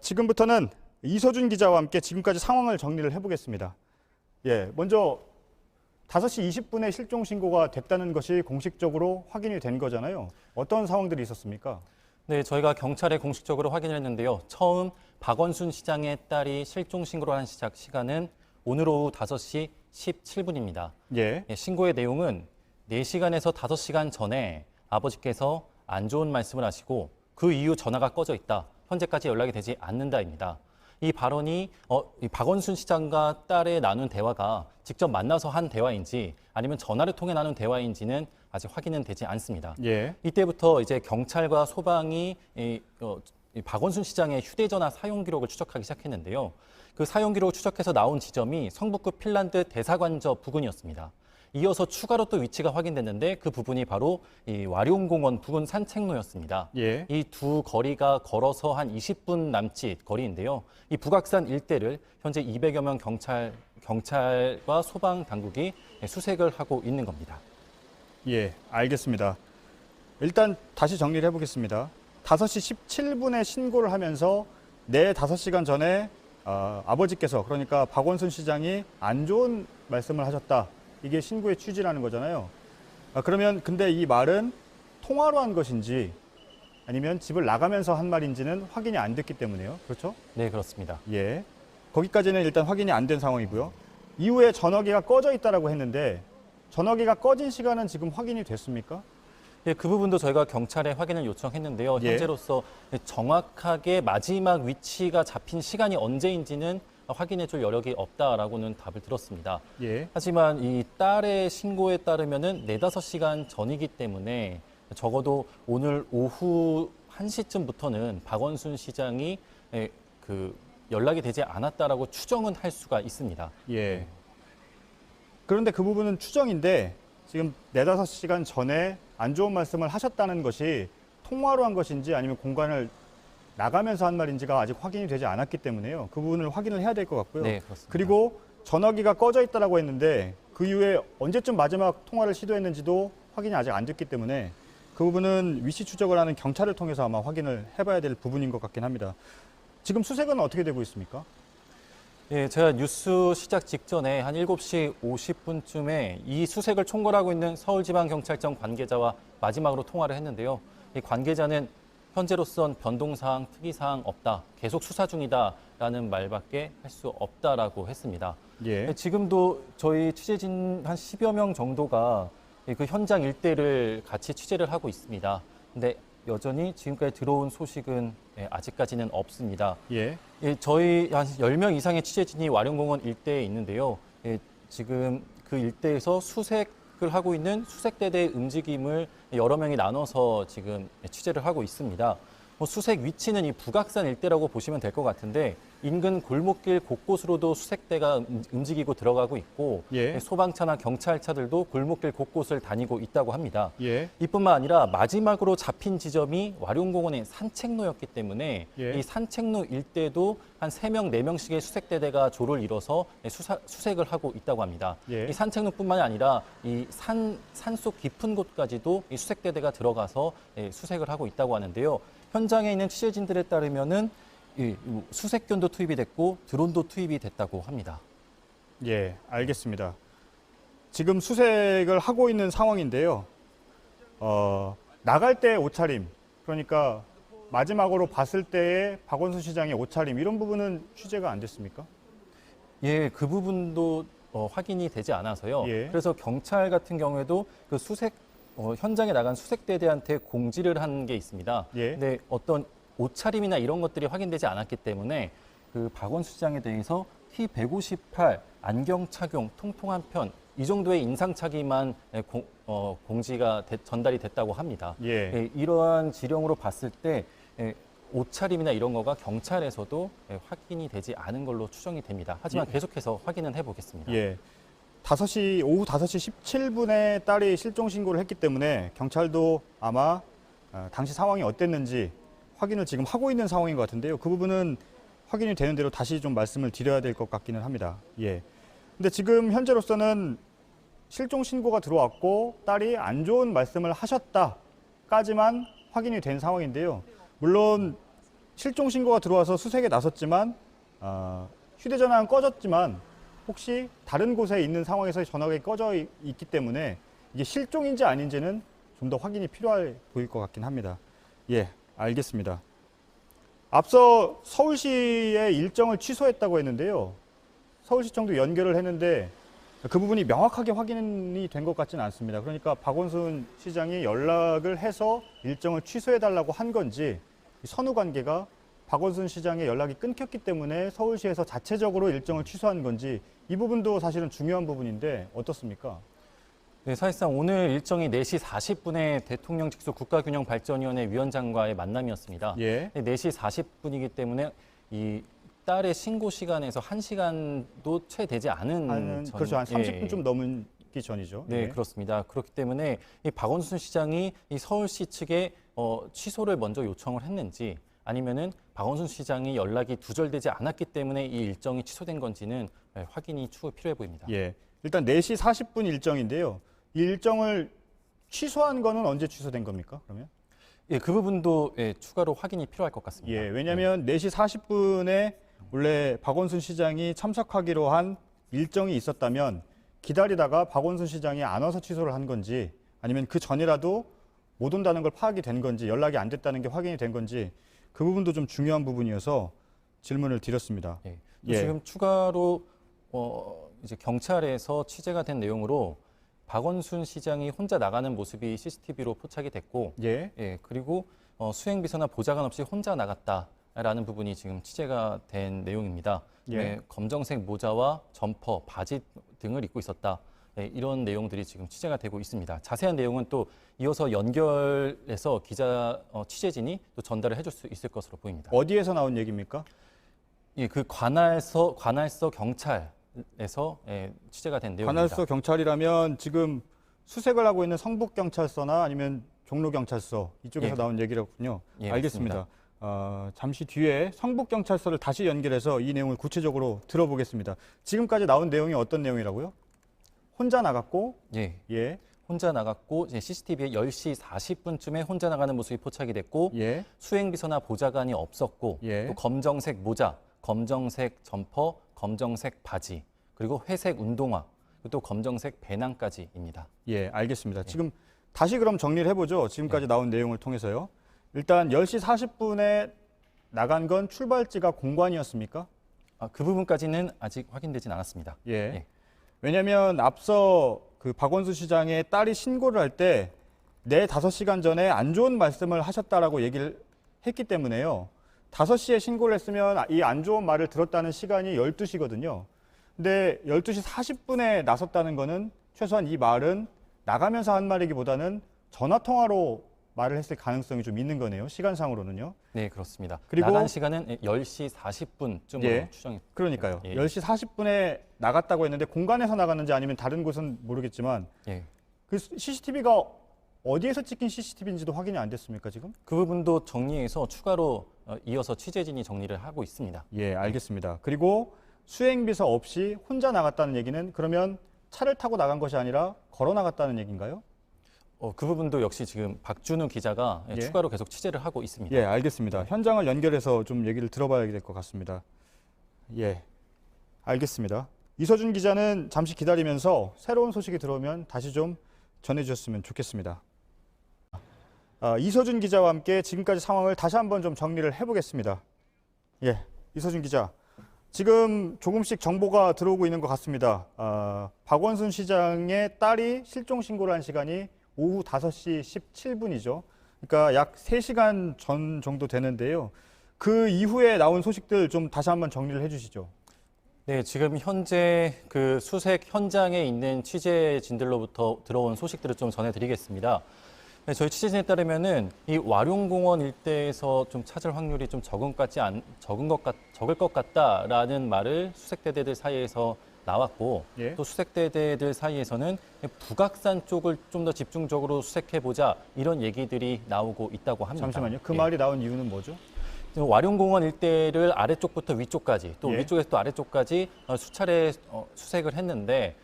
지금부터는 이서준 기자와 함께 지금까지 상황을 정리를 해보겠습니다. 먼저 5시 20분에 실종 신고가 됐다는 것이 공식적으로 확인이 된 거잖아요. 어떤 상황들이 있었습니까? 네, 저희가 경찰에 공식적으로 확인을 했는데요. 처음 박원순 시장의 딸이 실종 신고를 한 시간은 오늘 오후 5시 17분입니다. 신고의 내용은 4시간에서 5시간 전에 아버지께서 안 좋은 말씀을 하시고 그 이후 전화가 꺼져 있다. 현재까지 연락이 되지 않는다입니다. 이 발언이 이 박원순 시장과 딸의 나눈 대화가 직접 만나서 한 대화인지 아니면 전화를 통해 나눈 대화인지는 아직 확인은 되지 않습니다. 이때부터 이제 경찰과 소방이 이 박원순 시장의 휴대전화 사용 기록을 추적하기 시작했는데요. 그 사용 기록을 추적해서 나온 지점이 성북구 핀란드 대사관저 부근이었습니다. 이어서 추가로 또 위치가 확인됐는데 그 부분이 바로 이 와룡공원 부근 산책로였습니다. 이 두 거리가 걸어서 한 20분 남짓 거리인데요. 이 북악산 일대를 현재 200여 명 경찰과 소방 당국이 수색을 하고 있는 겁니다. 알겠습니다. 일단 다시 정리를 해보겠습니다. 5시 17분에 신고를 하면서 5시간 전에 아버지께서 그러니까 박원순 시장이 안 좋은 말씀을 하셨다. 이게 신고의 취지라는 거잖아요. 그러면 근데 이 말은 통화로 한 것인지 아니면 집을 나가면서 한 말인지는 확인이 안 됐기 때문에요. 그렇죠? 네, 그렇습니다. 거기까지는 일단 확인이 안 된 상황이고요. 이후에 전화기가 꺼져 있다라고 했는데 전화기가 꺼진 시간은 지금 확인이 됐습니까? 그 부분도 저희가 경찰에 확인을 요청했는데요. 현재로서 정확하게 마지막 위치가 잡힌 시간이 언제인지는 확인해 줄 여력이 없다라고는 답을 들었습니다. 하지만 이 딸의 신고에 따르면은 4-5시간 전이기 때문에 적어도 오늘 오후 1시쯤부터는 박원순 시장이 연락이 되지 않았다라고 추정은 할 수가 있습니다. 그런데 그 부분은 추정인데 지금 4-5시간 전에 안 좋은 말씀을 하셨다는 것이 통화로 한 것인지 아니면 공간을 나가면서 한 말인지가 아직 확인이 되지 않았기 때문에요. 그 부분을 확인을 해야 될 것 같고요. 네, 그렇습니다. 그리고 전화기가 꺼져 있다라고 했는데 그 이후에 언제쯤 마지막 통화를 시도했는지도 확인이 아직 안 됐기 때문에 그 부분은 위치 추적을 하는 경찰을 통해서 아마 확인을 해봐야 될 부분인 것 같긴 합니다. 지금 수색은 어떻게 되고 있습니까? 제가 뉴스 시작 직전에 한 7시 50분쯤에 이 수색을 총괄하고 있는 서울지방경찰청 관계자와 마지막으로 통화를 했는데요. 이 관계자는 현재로선 변동사항, 특이사항 없다, 계속 수사 중이다라는 말밖에 할 수 없다라고 했습니다. 지금도 저희 취재진 한 10여 명 정도가 그 현장 일대를 같이 취재를 하고 있습니다. 근데 여전히 지금까지 들어온 소식은 아직까지는 없습니다. 저희 한 10명 이상의 취재진이 와룡공원 일대에 있는데요. 지금 그 일대에서 수색을 하고 있는 수색대대의 움직임을 여러 명이 나눠서 지금 취재를 하고 있습니다. 수색 위치는 이 북악산 일대라고 보시면 될 것 같은데 인근 골목길 곳곳으로도 수색대가 움직이고 들어가고 있고 소방차나 경찰차들도 골목길 곳곳을 다니고 있다고 합니다. 이뿐만 아니라 마지막으로 잡힌 지점이 와룡공원의 산책로였기 때문에 이 산책로 일대도 한 3명, 4명씩의 수색대대가 조를 이뤄서 수색을 하고 있다고 합니다. 이 산책로뿐만 아니라 이 산속 깊은 곳까지도 이 수색대대가 들어가서 수색을 하고 있다고 하는데요. 현장에 있는 취재진들에 따르면은 수색견도 투입이 됐고 드론도 투입이 됐다고 합니다. 알겠습니다. 지금 수색을 하고 있는 상황인데요. 나갈 때 옷차림, 그러니까 마지막으로 봤을 때의 박원순 시장의 옷차림 이런 부분은 취재가 안 됐습니까? 그 부분도 확인이 되지 않아서요. 그래서 경찰 같은 경우에도 그 현장에 나간 수색대대한테 공지를 한 게 있습니다. 근데 어떤 옷차림이나 이런 것들이 확인되지 않았기 때문에 그 박원순 시장에 대해서 T158 안경 착용 통통한 편 이 정도의 인상착의만 공지가 전달이 됐다고 합니다. 이러한 지령으로 봤을 때 옷차림이나 이런 거가 경찰에서도 확인이 되지 않은 걸로 추정이 됩니다. 하지만 계속해서 확인은 해보겠습니다. 오후 5시 17분에 딸이 실종 신고를 했기 때문에 경찰도 아마 당시 상황이 어땠는지 확인을 지금 하고 있는 상황인 것 같은데요. 그 부분은 확인이 되는 대로 다시 좀 말씀을 드려야 될 것 같기는 합니다. 근데 지금 현재로서는 실종 신고가 들어왔고 딸이 안 좋은 말씀을 하셨다까지만 확인이 된 상황인데요. 물론 실종 신고가 들어와서 수색에 나섰지만 휴대전화는 꺼졌지만 혹시 다른 곳에 있는 상황에서 전화가 꺼져 있기 때문에 이게 실종인지 아닌지는 좀 더 확인이 필요해 보일 것 같긴 합니다. 예, 알겠습니다. 앞서 서울시의 일정을 취소했다고 했는데요. 서울시청도 연결을 했는데 그 부분이 명확하게 확인이 된 것 같지는 않습니다. 그러니까 박원순 시장이 연락을 해서 일정을 취소해달라고 한 건지 선후 관계가 박원순 시장의 연락이 끊겼기 때문에 서울시에서 자체적으로 일정을 취소한 건지 이 부분도 사실은 중요한 부분인데 어떻습니까? 네, 사실상 오늘 일정이 4시 40분에 대통령 직속 국가균형발전위원회 위원장과의 만남이었습니다. 예. 4시 40분이기 때문에 이 딸의 신고 시간에서 1시간도 채 되지 않은 그렇죠. 한 30분 예. 좀 넘기 전이죠. 네, 예. 그렇습니다. 그렇기 때문에 이 박원순 시장이 이 서울시 측에 취소를 먼저 요청을 했는지 아니면은 박원순 시장이 연락이 두절되지 않았기 때문에 이 일정이 취소된 건지는 확인이 추후 필요해 보입니다. 예. 일단 4시 40분 일정인데요. 이 일정을 취소한 거는 언제 취소된 겁니까? 그러면? 예, 그 부분도 추가로 확인이 필요할 것 같습니다. 예. 왜냐하면 4시 40분에 원래 박원순 시장이 참석하기로 한 일정이 있었다면 기다리다가 박원순 시장이 안 와서 취소를 한 건지 아니면 그 전이라도 못 온다는 걸 파악이 된 건지 연락이 안 됐다는 게 확인이 된 건지 그 부분도 좀 중요한 부분이어서 질문을 드렸습니다. 예. 예. 지금 추가로 이제 경찰에서 취재가 된 내용으로 박원순 시장이 혼자 나가는 모습이 CCTV로 포착이 됐고, 예. 그리고 수행비서나 보좌관 없이 혼자 나갔다라는 부분이 지금 취재가 된 내용입니다. 예. 검정색 모자와 점퍼, 바지 등을 입고 있었다. 이런 내용들이 지금 취재가 되고 있습니다. 자세한 내용은 또 이어서 연결해서 기자 취재진이 또 전달을 해줄 수 있을 것으로 보입니다. 어디에서 나온 얘기입니까? 예, 그 관할서 경찰에서 취재가 된 내용입니다. 관할서 경찰이라면 지금 수색을 하고 있는 성북경찰서나 아니면 종로경찰서 이쪽에서 예. 나온 얘기라군요. 예, 알겠습니다. 잠시 뒤에 성북경찰서를 다시 연결해서 이 내용을 구체적으로 들어보겠습니다. 지금까지 나온 내용이 어떤 내용이라고요? 혼자 나갔고, 예. 예, 혼자 나갔고 CCTV에 10시 40분쯤에 혼자 나가는 모습이 포착이 됐고 예, 수행비서나 보좌관이 없었고 예. 또 검정색 모자, 검정색 점퍼, 검정색 바지 그리고 회색 운동화 그리고 또 검정색 배낭까지입니다. 예, 알겠습니다. 지금 다시 그럼 정리를 해보죠. 지금까지 나온 내용을 통해서요. 일단 10시 40분에 나간 건 출발지가 공관이었습니까? 그 부분까지는 아직 확인되진 않았습니다. 예. 예. 왜냐하면 앞서 그 박원순 시장의 딸이 신고를 할 때 4-5시간 전에 안 좋은 말씀을 하셨다라고 얘기를 했기 때문에요. 5시에 신고를 했으면 이 안 좋은 말을 들었다는 시간이 12시거든요. 근데 12시 40분에 나섰다는 거는 최소한 이 말은 나가면서 한 말이기보다는 전화통화로 말을 했을 가능성이 좀 있는 거네요. 시간상으로는요. 네, 그렇습니다. 그리고- 나간 시간은 10시 40분쯤으로 예. 추정이 그러니까요. 예. 10시 40분에 나갔다고 했는데 공간에서 나갔는지 아니면 다른 곳은 모르겠지만 예. 그 CCTV가 어디에서 찍힌 CCTV인지도 확인이 안 됐습니까, 지금? 그 부분도 정리해서 추가로 이어서 취재진이 정리를 하고 있습니다. 예, 알겠습니다. 그리고 수행비서 없이 혼자 나갔다는 얘기는 그러면 차를 타고 나간 것이 아니라 걸어 나갔다는 얘기인가요? 그 부분도 역시 지금 박준우 기자가 예. 추가로 계속 취재를 하고 있습니다. 예, 알겠습니다. 현장을 연결해서 좀 얘기를 들어봐야 될 것 같습니다. 예, 알겠습니다. 이서준 기자는 잠시 기다리면서 새로운 소식이 들어오면 다시 좀 전해주셨으면 좋겠습니다. 이서준 기자와 함께 지금까지 상황을 다시 한번 좀 정리를 해보겠습니다. 예, 이서준 기자. 지금 조금씩 정보가 들어오고 있는 것 같습니다. 박원순 시장의 딸이 실종 신고를 한 시간이 오후 5시 17분이죠. 그러니까 약 3시간 전 정도 되는데요. 그 이후에 나온 소식들 좀 다시 한번 정리를 해주시죠. 네, 지금 현재 그 수색 현장에 있는 취재진들로부터 들어온 소식들을 좀 전해드리겠습니다. 네, 저희 취재진에 따르면은 이 와룡공원 일대에서 좀 찾을 확률이 좀 적을 것 같다라는 말을 수색대대들 사이에서 나왔고 예. 또 수색대대들 사이에서는 북악산 쪽을 좀 더 집중적으로 수색해보자 이런 얘기들이 나오고 있다고 합니다. 잠시만요. 그 예. 말이 나온 이유는 뭐죠? 지금 와룡공원 일대를 아래쪽부터 위쪽까지 또 예. 위쪽에서 또 아래쪽까지 수차례 수색을 했는데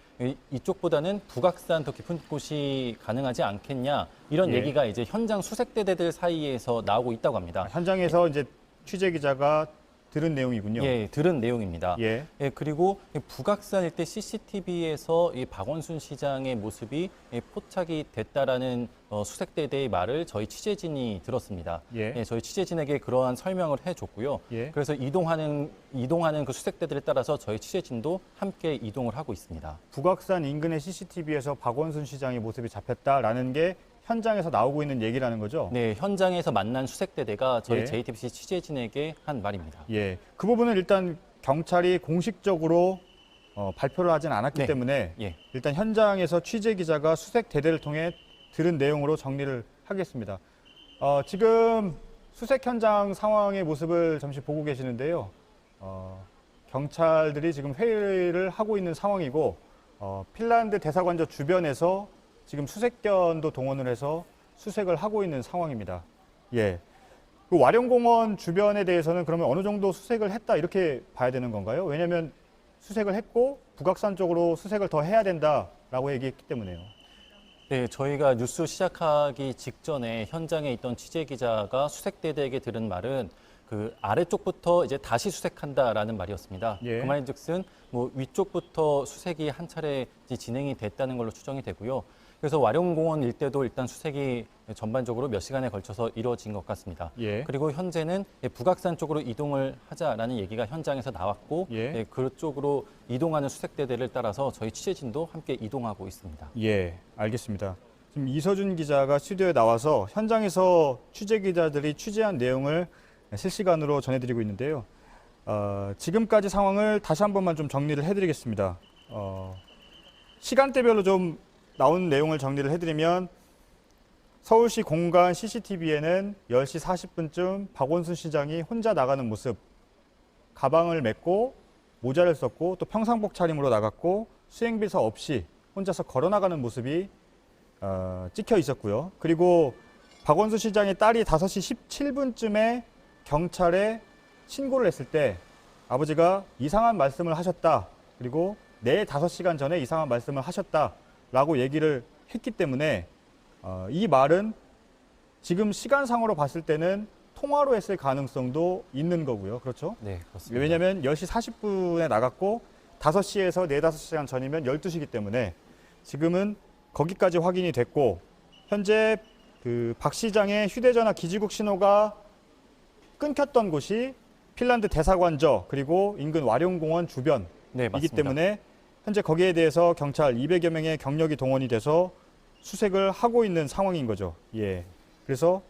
이쪽보다는 북악산 더 깊은 곳이 가능하지 않겠냐 이런 예. 얘기가 이제 현장 수색대대들 사이에서 나오고 있다고 합니다. 현장에서 이제 취재 기자가 들은 내용이군요. 예, 들은 내용입니다. 예. 예, 그리고 북악산 일대 CCTV에서 이 박원순 시장의 모습이 포착이 됐다라는 수색대대의 말을 저희 취재진이 들었습니다. 예. 저희 취재진에게 그러한 설명을 해줬고요. 예. 그래서 이동하는 그 수색대들에 따라서 저희 취재진도 함께 이동을 하고 있습니다. 북악산 인근의 CCTV에서 박원순 시장의 모습이 잡혔다라는 게 현장에서 나오고 있는 얘기라는 거죠? 네, 현장에서 만난 수색대대가 저희 예. JTBC 취재진에게 한 말입니다. 예. 그 부분은 일단 경찰이 공식적으로 발표를 하진 않았기 네. 때문에 예. 일단 현장에서 취재 기자가 수색 대대를 통해 들은 내용으로 정리를 하겠습니다. 지금 수색 현장 상황의 모습을 잠시 보고 계시는데요. 경찰들이 지금 회의를 하고 있는 상황이고 핀란드 대사관저 주변에서 지금 수색견도 동원을 해서 수색을 하고 있는 상황입니다. 예. 그 와룡공원 주변에 대해서는 그러면 어느 정도 수색을 했다 이렇게 봐야 되는 건가요? 왜냐하면 수색을 했고 북악산 쪽으로 수색을 더 해야 된다라고 얘기했기 때문에요. 네, 저희가 뉴스 시작하기 직전에 현장에 있던 취재 기자가 수색대대에게 들은 말은 그 아래쪽부터 이제 다시 수색한다라는 말이었습니다. 예. 그 말인즉슨 뭐 위쪽부터 수색이 한 차례 진행이 됐다는 걸로 추정이 되고요. 그래서 와룡공원 일대도 일단 수색이 전반적으로 몇 시간에 걸쳐서 이루어진 것 같습니다. 예. 그리고 현재는 북악산 쪽으로 이동을 하자라는 얘기가 현장에서 나왔고 예. 그쪽으로 이동하는 수색대대를 따라서 저희 취재진도 함께 이동하고 있습니다. 예, 알겠습니다. 지금 이서준 기자가 스튜디오에 나와서 현장에서 취재 기자들이 취재한 내용을 실시간으로 전해드리고 있는데요. 지금까지 상황을 다시 한 번만 좀 정리를 해드리겠습니다. 시간대별로 좀 나온 내용을 정리를 해드리면 서울시 공간 CCTV에는 10시 40분쯤 박원순 시장이 혼자 나가는 모습, 가방을 메고 모자를 썼고 또 평상복 차림으로 나갔고 수행비서 없이 혼자서 걸어 나가는 모습이 찍혀 있었고요. 그리고 박원순 시장의 딸이 5시 17분쯤에 경찰에 신고를 했을 때 아버지가 이상한 말씀을 하셨다. 그리고 내일 5시간 전에 이상한 말씀을 하셨다라고 얘기를 했기 때문에 이 말은 지금 시간상으로 봤을 때는 통화로 했을 가능성도 있는 거고요. 그렇죠? 네, 그렇습니다. 왜냐하면 10시 40분에 나갔고 5시에서 4, 5시간 전이면 12시이기 때문에 지금은 거기까지 확인이 됐고 현재 그 박 시장의 휴대전화 기지국 신호가 끊겼던 곳이 핀란드 대사관저 그리고 인근 와룡공원 주변이기 네, 맞습니다. 때문에 현재 거기에 대해서 경찰 200여 명의 경력이 동원이 돼서 수색을 하고 있는 상황인 거죠. 예. 그래서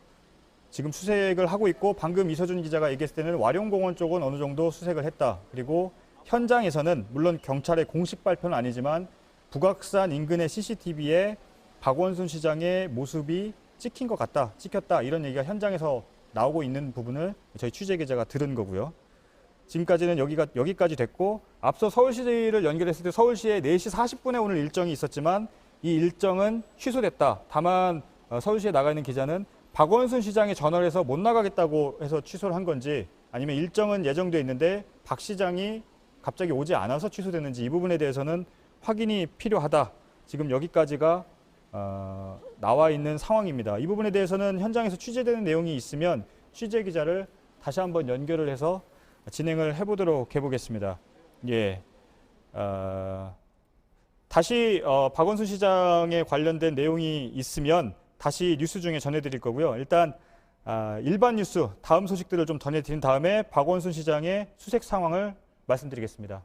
지금 수색을 하고 있고 방금 이서준 기자가 얘기했을 때는 와룡공원 쪽은 어느 정도 수색을 했다. 그리고 현장에서는 물론 경찰의 공식 발표는 아니지만 북악산 인근의 CCTV에 박원순 시장의 모습이 찍힌 것 같다, 찍혔다 이런 얘기가 현장에서 나오고 있는 부분을 저희 취재 기자가 들은 거고요. 지금까지는 여기까지 됐고 앞서 서울시를 연결했을 때 서울시에 4시 40분에 오늘 일정이 있었지만 이 일정은 취소됐다. 다만 서울시에 나가 있는 기자는 박원순 시장이 전화를 해서 못 나가겠다고 해서 취소를 한 건지 아니면 일정은 예정돼 있는데 박 시장이 갑자기 오지 않아서 취소됐는지 이 부분에 대해서는 확인이 필요하다. 지금 여기까지가 나와 있는 상황입니다. 이 부분에 대해서는 현장에서 취재되는 내용이 있으면 취재 기자를 다시 한번 연결을 해서 진행을 해보도록 해보겠습니다. 예. 다시 박원순 시장에 관련된 내용이 있으면 다시 뉴스 중에 전해드릴 거고요. 일단 일반 뉴스 다음 소식들을 좀 전해드린 다음에 박원순 시장의 수색 상황을 말씀드리겠습니다.